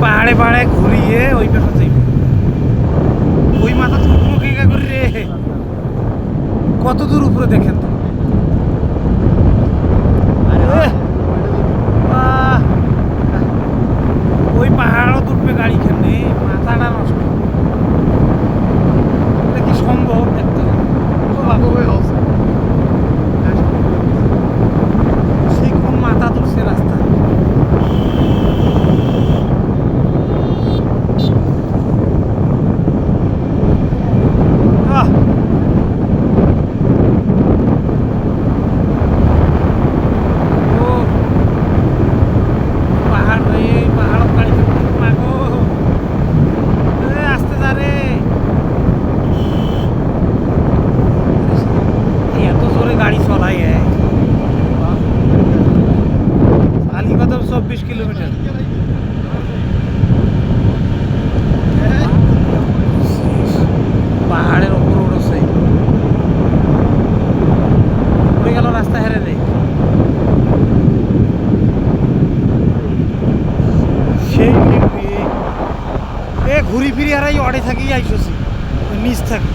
পাহাড়ে পাহাড়ে ঘুরিয়ে ওই পেশা যাইবে ওই মাথা তুলবো কেঙ্কা করি রে কত দূর উপরে দেখেন তো ওই পাহাড়ও তুলবে গাড়ি খেলে মাথাটা নষ্ট এটা কি সম্ভব দেখতে সেই কোন মাথা তুলছে রাস্তা गाड़ी चलाई है 24 किलोमीटर পাহাড়ের উপর উঠছে উড়ে গেল রাস্তা হেরে রে সেই এ ঘুরি ফিরি আর এই অড়ে থাকি আইসছি নিচ থাকি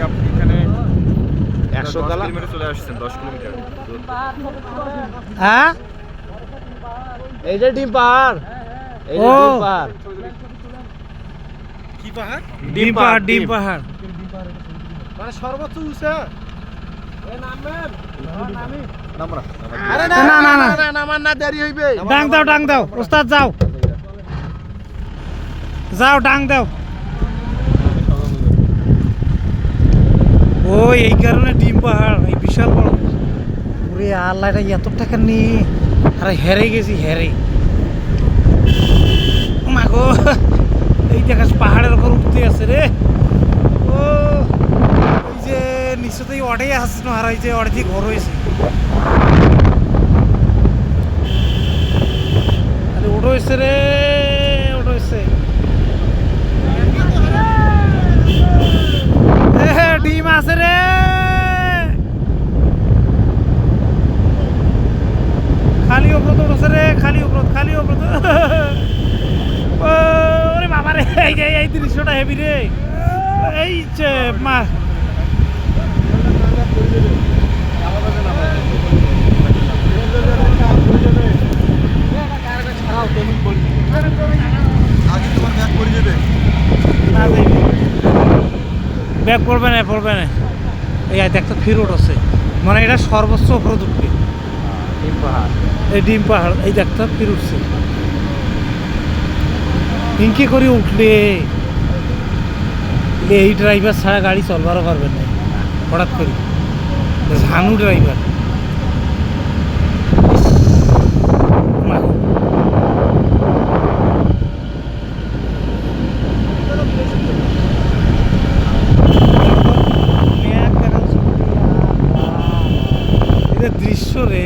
আপনি এখানে 110 কিলোমিটার চলে আসছেন 10 কিলোমিটার হ্যাঁ এই যে ডিম পাহাড় এই যে ডিম পাহাড় কি পাহাড় ডিম পাহাড় ডিম পাহাড় মানে সর্বোচ্চ উঁচা এ নামবেন নামি নামরা আরে না না না নামান না দেরি হইবে ডাং দাও ওস্তাদ যাও যাও ডাং দাও ওই এই কারণে ডিম পাহাড় এই বিশাল বড় ওরে আল্লাহ এটা এত টাকা নিয়ে আরে হেরে গেছি হেরে মাগো এই দেখাস পাহাড়ের উপর উঠতে আছে রে ও ওই যে নিশ্চয়ই অড়ে আসছে না হারাই যে অড়ে ঘর হয়েছে আরে ওটা হয়েছে রে ওটা হয়েছে ডিম আছে রে খালি অপ্রত উঠছে রে খালি অপ্রত ওরে বাবা রে এই দৃশ্যটা হেবি রে এই যে মা ব্যাগ পড়বে না এই একটা ফিরোট আছে মানে এটা সর্বোচ্চ উপরে উঠবে ডিম পাহাড় এই ডিম পাহাড় এই একটা ফির উঠছে ইনকি করে উঠলে এই ড্রাইভার ছাড়া গাড়ি চলবারও পারবেন না হঠাৎ করে ঝানু ড্রাইভার দৃশ্য রে